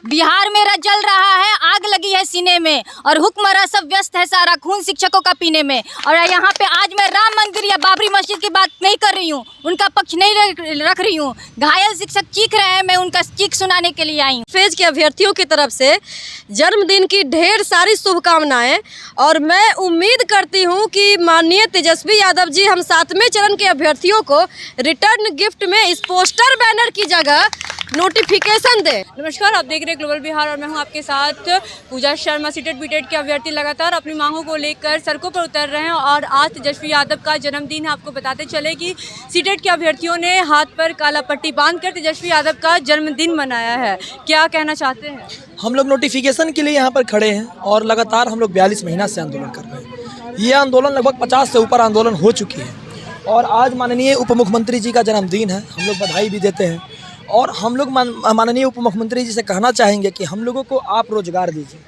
बिहार मेरा जल रहा है, आग लगी है सीने में और हुक्मरान सब व्यस्त है सारा खून शिक्षकों का पीने में। और यहाँ पे आज मैं राम मंदिर या बाबरी मस्जिद की बात नहीं कर रही हूँ, उनका पक्ष नहीं रख रही हूँ। घायल शिक्षक चीख रहे हैं, मैं उनका चीख सुनाने के लिए आई हूँ। फेज के अभ्यर्थियों की तरफ से जन्मदिन की ढेर सारी शुभकामनाएं और मैं उम्मीद करती हूँ कि माननीय तेजस्वी यादव जी हम 7वें चरण के अभ्यर्थियों को रिटर्न गिफ्ट में इस पोस्टर बैनर की जगह नोटिफिकेशन दे। नमस्कार, आप देख रहे हैं ग्लोबल बिहार और मैं हूं आपके साथ पूजा शर्मा। सीटेट बीटेट के अभ्यर्थी लगातार अपनी मांगों को लेकर सड़कों पर उतर रहे हैं और आज तेजस्वी यादव का जन्मदिन है। आपको बताते चले कि सीटेट के अभ्यर्थियों ने हाथ पर काला पट्टी बांधकर तेजस्वी यादव का जन्मदिन मनाया है। क्या कहना चाहते हैं? हम लोग नोटिफिकेशन के लिए यहाँ पर खड़े हैं और लगातार हम लोग 42 महीना से आंदोलन कर रहे हैं। ये आंदोलन लगभग 50 से ऊपर आंदोलन हो चुकी है और आज माननीय उप मुख्यमंत्री जी का जन्मदिन है। हम लोग बधाई भी देते हैं और हम लोग माननीय उप मुख्यमंत्री जी से कहना चाहेंगे कि हम लोगों को आप रोजगार दीजिए,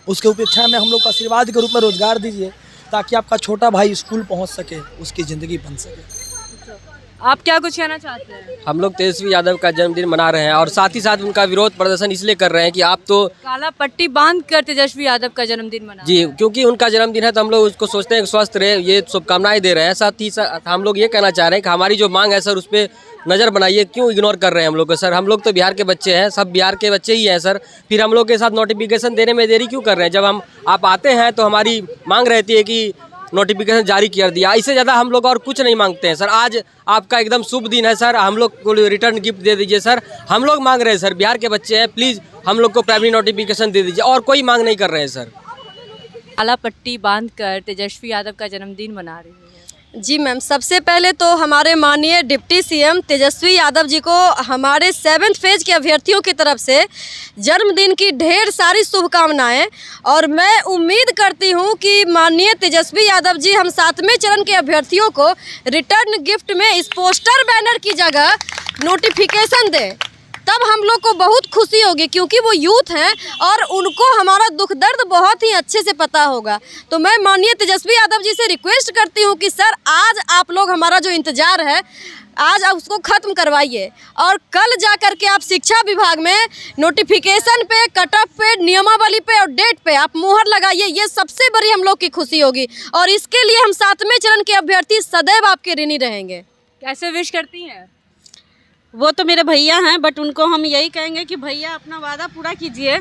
उसके अपेक्षा में हम लोग को आशीर्वाद के रूप में रोजगार दीजिए ताकि आपका छोटा भाई स्कूल पहुंच सके, उसकी ज़िंदगी बन सके। आप क्या कुछ कहना चाहते हैं? हम लोग तेजस्वी यादव का जन्मदिन मना रहे हैं और साथ ही साथ उनका विरोध प्रदर्शन इसलिए कर रहे हैं कि आप तो काला पट्टी बांध कर तेजस्वी यादव का जन्मदिन मना जी, क्योंकि उनका जन्मदिन है तो हम लोग उसको सोचते हैं कि स्वस्थ रहे, ये शुभकामनाएं दे रहे हैं। साथ ही साथ हम लोग ये कहना चाह रहे हैं कि हमारी जो मांग है सर उस पर नज़र बनाइए। क्यों इग्नोर कर रहे हैं हम लोग को सर? हम लोग तो बिहार के बच्चे हैं, सब बिहार के बच्चे ही हैं सर। फिर हम लोग के साथ नोटिफिकेशन देने में देरी क्यों कर रहे हैं? जब आप आते हैं तो हमारी मांग रहती है कि नोटिफिकेशन जारी कर दिया। इससे ज़्यादा हम लोग और कुछ नहीं मांगते हैं सर। आज आपका एकदम शुभ दिन है सर, हम लोग को रिटर्न गिफ्ट दे दीजिए सर। हम लोग मांग रहे हैं सर, बिहार के बच्चे हैं, प्लीज़ हम लोग को प्राइमरी नोटिफिकेशन दे दीजिए और कोई मांग नहीं कर रहे हैं सर। काला पट्टी बांध कर तेजस्वी यादव का जन्मदिन मना रही है। जी मैम, सबसे पहले तो हमारे माननीय डिप्टी सीएम तेजस्वी यादव जी को हमारे 7th फेज के अभ्यर्थियों की तरफ से जन्मदिन की ढेर सारी शुभकामनाएं और मैं उम्मीद करती हूं कि माननीय तेजस्वी यादव जी हम 7वें चरण के अभ्यर्थियों को रिटर्न गिफ्ट में इस पोस्टर बैनर की जगह नोटिफिकेशन दें। तब हम लोग को बहुत खुशी होगी क्योंकि वो यूथ हैं और उनको हमारा दुख दर्द बहुत ही अच्छे से पता होगा। तो मैं माननीय तेजस्वी यादव जी से रिक्वेस्ट करती हूँ कि सर आज आप लोग हमारा जो इंतज़ार है आज आप उसको ख़त्म करवाइए और कल जा कर के आप शिक्षा विभाग में नोटिफिकेशन पे, कट ऑफ पे, नियमावली पे और डेट पे आप मुहर लगाइए। ये सबसे बड़ी हम लोग की खुशी होगी और इसके लिए हम 7वें चरण के अभ्यर्थी सदैव आपके ऋणी रहेंगे। कैसे विश करती हैं? वो तो मेरे भैया हैं, बट उनको हम यही कहेंगे कि भैया अपना वादा पूरा कीजिए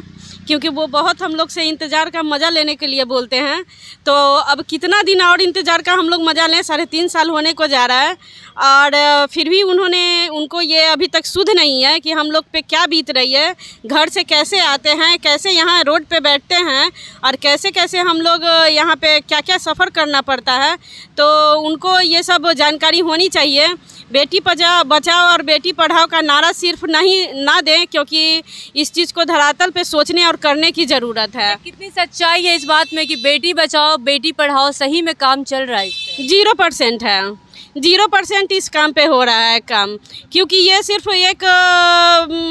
क्योंकि वो बहुत हम लोग से इंतज़ार का मज़ा लेने के लिए बोलते हैं। तो अब कितना दिन और इंतज़ार का हम लोग मज़ा लें? 3.5 साल होने को जा रहा है और फिर भी उनको ये अभी तक सुध नहीं है कि हम लोग पे क्या बीत रही है। घर से कैसे आते हैं, कैसे यहाँ रोड पे बैठते हैं और कैसे कैसे हम लोग यहाँ पे क्या क्या सफ़र करना पड़ता है। तो उनको ये सब जानकारी होनी चाहिए। बेटी बचाओ और बेटी पढ़ाओ का नारा सिर्फ ना दें क्योंकि इस चीज़ को धरातल पे सोचने और करने की ज़रूरत है। कितनी सच्चाई है इस बात में कि बेटी बचाओ बेटी पढ़ाओ सही में काम चल रहा है? 0% है, 0% इस काम पे हो रहा है काम, क्योंकि ये सिर्फ एक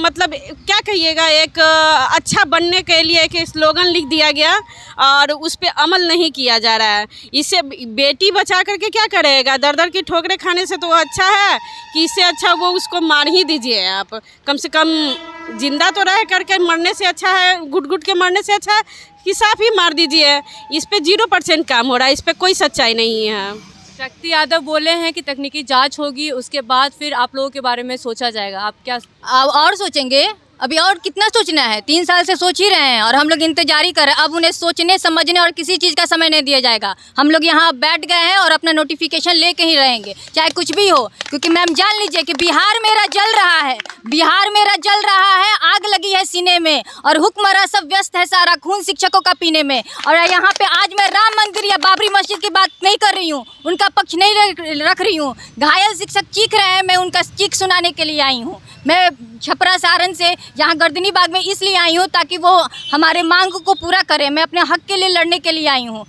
मतलब क्या कहिएगा, एक अच्छा बनने के लिए एक स्लोगन लिख दिया गया और उस पे अमल नहीं किया जा रहा है। इससे बेटी बचा करके क्या करेगा? दर की ठोकरें खाने से तो अच्छा है कि इससे अच्छा वो उसको मार ही दीजिए। आप कम से कम जिंदा तो रह करके मरने से अच्छा है, घुट के मरने से अच्छा है कि साफ ही मार दीजिए। इस पे 0% काम हो रहा है, इस पे कोई सच्चाई नहीं है। शक्ति यादव बोले हैं कि तकनीकी जांच होगी, उसके बाद फिर आप लोगों के बारे में सोचा जाएगा। आप क्या और सोचेंगे? अभी और कितना सोचना है? 3 साल से सोच ही रहे हैं और हम लोग इंतजार ही कर रहे हैं। अब उन्हें सोचने समझने और किसी चीज़ का समय नहीं दिया जाएगा। हम लोग यहाँ बैठ गए हैं और अपना नोटिफिकेशन लेके ही रहेंगे चाहे कुछ भी हो, क्योंकि मैम जान लीजिए कि बिहार मेरा जल रहा है, बिहार मेरा जल रहा है, आग लगी है सीने में और हुक्मरान सब व्यस्त है सारा खून शिक्षकों का पीने में। और यहाँ पे आज मैं राम मंदिर या बाबरी मस्जिद की बात नहीं कर रही हूँ, उनका पक्ष नहीं रख रही हूँ। घायल शिक्षक चीख रहे हैं, मैं उनका चीख सुनाने के लिए आई हूँ। मैं छपरा सारण से यहाँ गर्दनी बाग में इसलिए आई हूँ ताकि वो हमारे मांग को पूरा करें। मैं अपने हक के लिए लड़ने के लिए आई हूँ।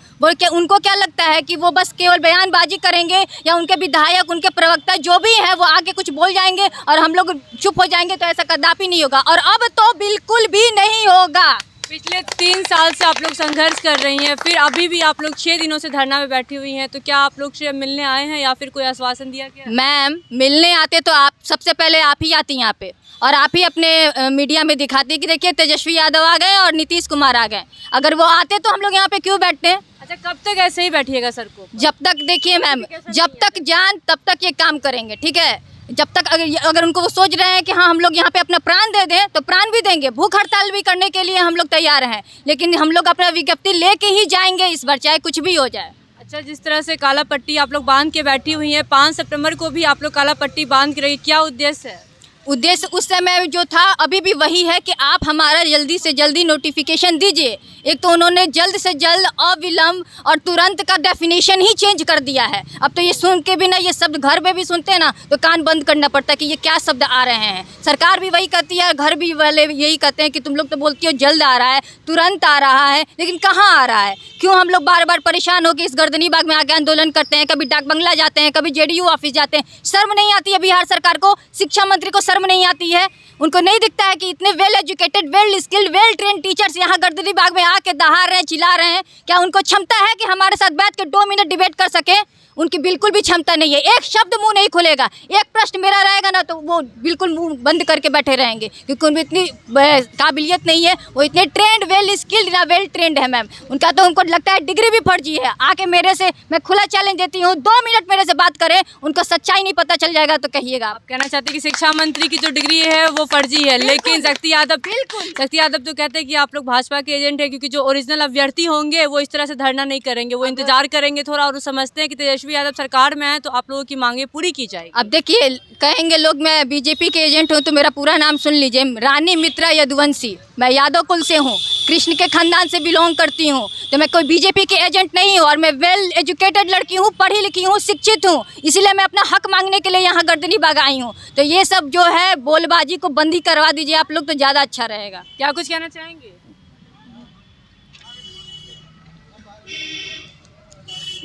उनको क्या लगता है कि वो बस केवल बयानबाजी करेंगे या उनके विधायक, उनके प्रवक्ता जो भी हैं वो आगे कुछ बोल जाएंगे और हम लोग चुप हो जाएंगे? तो ऐसा कदापि नहीं होगा और अब तो बिल्कुल भी नहीं होगा। पिछले 3 साल से आप लोग संघर्ष कर रही हैं, फिर अभी भी आप लोग 6 दिनों से धरना में बैठी हुई हैं, तो क्या आप लोग से मिलने आए हैं या फिर कोई आश्वासन दिया गया? मैम, मिलने आते तो आप सबसे पहले आप ही आती यहाँ पे और आप ही अपने मीडिया में दिखाती कि देखिए तेजस्वी यादव आ गए और नीतीश कुमार आ गए। अगर वो आते तो हम लोग यहाँ पे क्यों बैठते हैं? अच्छा, कब तक ऐसे ही बैठिएगा सर को? जब तक, देखिए मैम, जब तक जान तब तक ये काम करेंगे, ठीक है? जब तक अगर उनको वो सोच रहे हैं कि हाँ हम लोग यहाँ पे अपना प्राण दे दें तो प्राण भी देंगे, भूख हड़ताल भी करने के लिए हम लोग तैयार हैं, लेकिन हम लोग अपना विज्ञप्ति लेके ही जाएंगे इस बार, चाहे कुछ भी हो जाए। अच्छा, जिस तरह से काला पट्टी आप लोग बांध के बैठी हुई हैं, 5 सितंबर को भी आप लोग काला पट्टी बांध के रही, क्या उद्देश्य है? उद्देश्य उस समय जो था अभी भी वही है कि आप हमारा जल्दी से जल्दी नोटिफिकेशन दीजिए। एक तो उन्होंने जल्द से जल्द, अविलंब और तुरंत का डेफिनेशन ही चेंज कर दिया है। अब तो ये सुन के भी ना, ये शब्द घर में भी सुनते हैं ना तो कान बंद करना पड़ता है कि ये क्या शब्द आ रहे हैं। सरकार भी वही कहती है, घर भी वाले यही कहते हैं कि तुम लोग तो बोलती हो जल्द आ रहा है, तुरंत आ रहा है, लेकिन कहाँ आ रहा है? क्यों हम लोग बार बार परेशान होकर इस गर्दनी बाग में आके आंदोलन करते हैं? कभी डाक बंगला जाते हैं, कभी JDU ऑफिस जाते हैं। शर्म नहीं आती है बिहार सरकार को? शिक्षा मंत्री को शर्म नहीं आती है? उनको नहीं दिखता है कि इतने well educated, well skilled, well train teachers यहाँ गर्दनी बाग में आके दहा रहे हैं, चिल्ला रहे हैं? क्या उनको क्षमता है कि हमारे साथ बैठ के 2 मिनट डिबेट कर सके? उनकी बिल्कुल भी क्षमता नहीं है। एक शब्द मुंह नहीं खोलेगा, एक प्रश्न मेरा रहेगा ना तो वो बिल्कुल मुंह बंद करके बैठे रहेंगे, क्योंकि उनमें इतनी काबिलियत नहीं है। वो इतने ट्रेंड, वेल स्किल्ड ना वेल ट्रेंड है मैम। उनका तो उनको लगता है डिग्री भी फर्जी है। आके मेरे से, मैं खुला चैलेंज देती हूँ, 2 मिनट मेरे से बात करें, उनको सच्चाई नहीं पता चल जाएगा तो कहिएगा। आप कहना चाहते हैं कि शिक्षा मंत्री की जो डिग्री है वो फर्जी है, लेकिन शक्ति यादव तो कहते हैं कि आप लोग भाजपा के एजेंट है, क्योंकि जो ओरिजिनल अभ्यर्थी होंगे वो इस तरह से धरना नहीं करेंगे, वो इंतजार करेंगे थोड़ा, और वो समझते हैं कि तेजस्वी यादव सरकार में है तो आप लोगों की मांगे पूरी की जाएगी। अब देखिए, कहेंगे लोग मैं बीजेपी के एजेंट हूँ तो मेरा पूरा नाम सुन लीजिए। रानी मित्रा यदुवंशी, मैं यादव कुल से हूँ, कृष्ण के खानदान से बिलोंग करती हूँ, तो मैं कोई बीजेपी के एजेंट नहीं हूँ। और मैं वेल एजुकेटेड लड़की हूँ, पढ़ी लिखी हूँ, शिक्षित हूँ, इसीलिए मैं अपना हक मांगने के लिए यहाँ गर्दनी बाग आई हूँ। तो ये सब जो है बोलबाजी को बंदी करवा दीजिए आप लोग, तो ज़्यादा अच्छा रहेगा। क्या कुछ कहना चाहेंगे?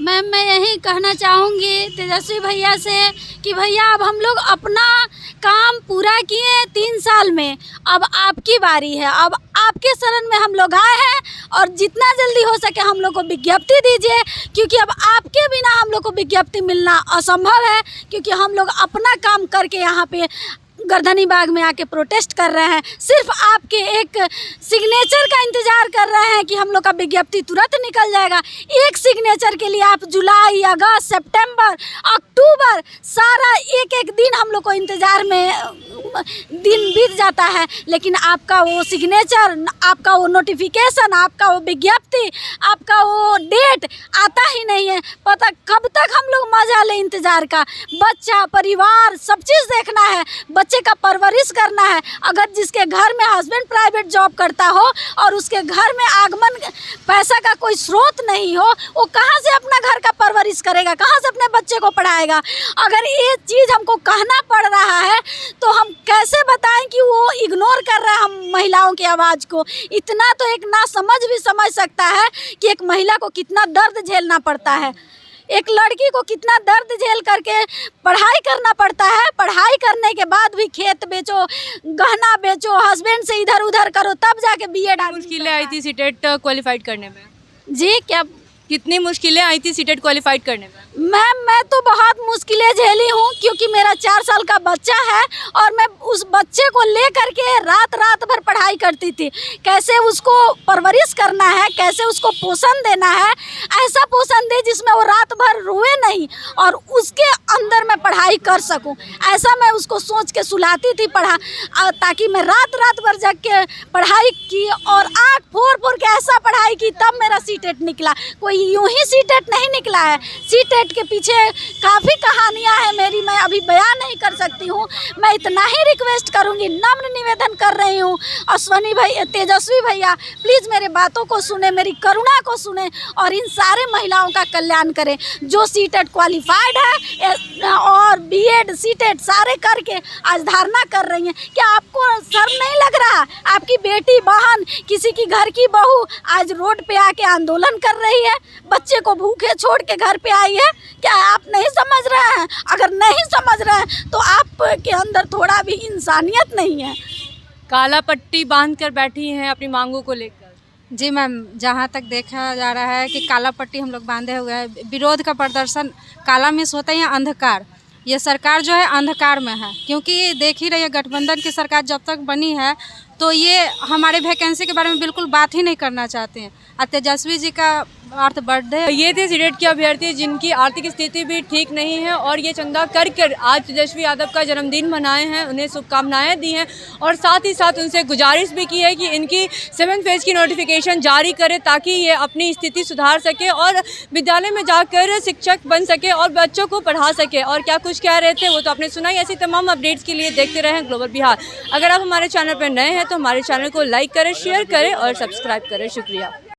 मैम, मैं यही कहना चाहूँगी तेजस्वी भैया से कि भैया अब हम लोग अपना काम पूरा किए 3 साल में, अब आपकी बारी है, अब आपके शरण में हम लोग आए हैं और जितना जल्दी हो सके हम लोग को विज्ञप्ति दीजिए, क्योंकि अब आपके बिना हम लोग को विज्ञप्ति मिलना असंभव है, क्योंकि हम लोग अपना काम करके यहाँ पे गर्दनी बाग में आके प्रोटेस्ट कर रहे हैं। सिर्फ आपके एक सिग्नेचर का इंतज़ार कर रहे हैं कि हम लोग का विज्ञप्ति तुरंत निकल जाएगा। एक सिग्नेचर के लिए आप जुलाई, अगस्त, सितंबर, अक्टूबर, सारा एक दिन हम लोग को इंतज़ार में दिन बीत जाता है, लेकिन आपका वो सिग्नेचर, आपका वो नोटिफिकेशन, आपका वो विज्ञप्ति, आपका वो डेट आता ही नहीं है। पता कब तक हम लोग मजा ले इंतज़ार का? बच्चा, परिवार, सब चीज़ देखना है, बच्चे का परवरिश करना है। अगर जिसके घर में हस्बैंड प्राइवेट जॉब करता हो और उसके घर में आगमन पैसा का कोई स्रोत नहीं हो, वो कहाँ से अपना घर का परवरिश करेगा? कहाँ से अपने बच्चे को पढ़ाएगा? अगर ये चीज़ हमको कहना पड़ रहा है तो हम कैसे बताएं कि वो इग्नोर कर रहा है हम महिलाओं की आवाज़ को? इतना तो एक ना समझ भी समझ सकता है कि एक महिला को कितना दर्द झेलना पड़ता है, एक लड़की को कितना दर्द झेल करके पढ़ाई करना पड़ता है। पढ़ाई करने के बाद भी खेत बेचो, गहना बेचो, हस्बैंड से इधर उधर करो, तब जाके BEd। मुश्किलें आई थी सीटेट क्वालिफाइड करने में? जी, क्या कितनी मुश्किलें आई थी सीटेट क्वालिफाइड करने में? मैम, मैं तो बहुत मुश्किलें झेली हूँ, क्योंकि मेरा 4 साल का बच्चा है और मैं उस बच्चे को ले करके रात भर पढ़ाई करती थी। कैसे उसको परवरिश करना है, कैसे उसको पोषण देना है, ऐसा पोषण दे जिसमें वो रात भर रोए नहीं और उसके अंदर मैं पढ़ाई कर सकूं। ऐसा मैं उसको सोच के सुलाती थी ताकि मैं रात भर जग के पढ़ाई की और आँख फोड़ के ऐसा पढ़ाई की, तब मेरा सीटेट निकला। कोई यूं ही सीटेट नहीं निकला है। सीटेट के पीछे काफ़ी कहानियां हैं मेरी, मैं अभी बयान नहीं कर सकती हूं। मैं इतना ही रिक्वेस्ट करूंगी, नम्र निवेदन कर रही हूं, अश्वनी भैया, तेजस्वी भैया, प्लीज़ मेरे बातों को सुने, मेरी करुणा को सुने और इन सारे महिलाओं का कल्याण करें जो सीटेट क्वालिफाइड है और BEd, सीटेट सारे करके आज धारणा कर रही हैं। क्या आपको शर्म नहीं लग रहा? आपकी बेटी, बहन, किसी की घर की बहू आज रोड पे आके आंदोलन कर रही है, बच्चे को भूखे छोड़ के घर पे आई है। क्या आप नहीं समझ रहे हैं? अगर नहीं समझ रहे हैं तो आपके अंदर थोड़ा भी इंसानियत नहीं है। काला पट्टी बांध कर बैठी हैं अपनी मांगों को लेकर। जी मैम, जहाँ तक देखा जा रहा है कि काला पट्टी हम लोग बांधे हुए हैं, विरोध का प्रदर्शन, काला मिस होता है या अंधकार, ये सरकार जो है अंधकार में है, क्योंकि देख ही रही है गठबंधन की सरकार जब तक बनी है तो ये हमारे वैकेंसी के बारे में बिल्कुल बात ही नहीं करना चाहते हैं। और तेजस्वी जी का अर्थ बर्थडे। ये थे सीटेट के अभ्यर्थी जिनकी आर्थिक स्थिति भी ठीक नहीं है और ये चंदा कर आज तेजस्वी यादव का जन्मदिन मनाए हैं, उन्हें शुभकामनाएं दी हैं और साथ ही साथ उनसे गुजारिश भी की है कि इनकी 7th फेज़ की नोटिफिकेशन जारी करें ताकि ये अपनी स्थिति सुधार सके और विद्यालय में जाकर शिक्षक बन सके और बच्चों को पढ़ा सके। और क्या कुछ कह रहे थे वो तो आपने सुना ही। ऐसी तमाम अपडेट्स के लिए देखते रहें ग्लोबल बिहार। अगर आप हमारे चैनल पर नए हैं तो हमारे चैनल को लाइक करें, शेयर करें और सब्सक्राइब करें। शुक्रिया।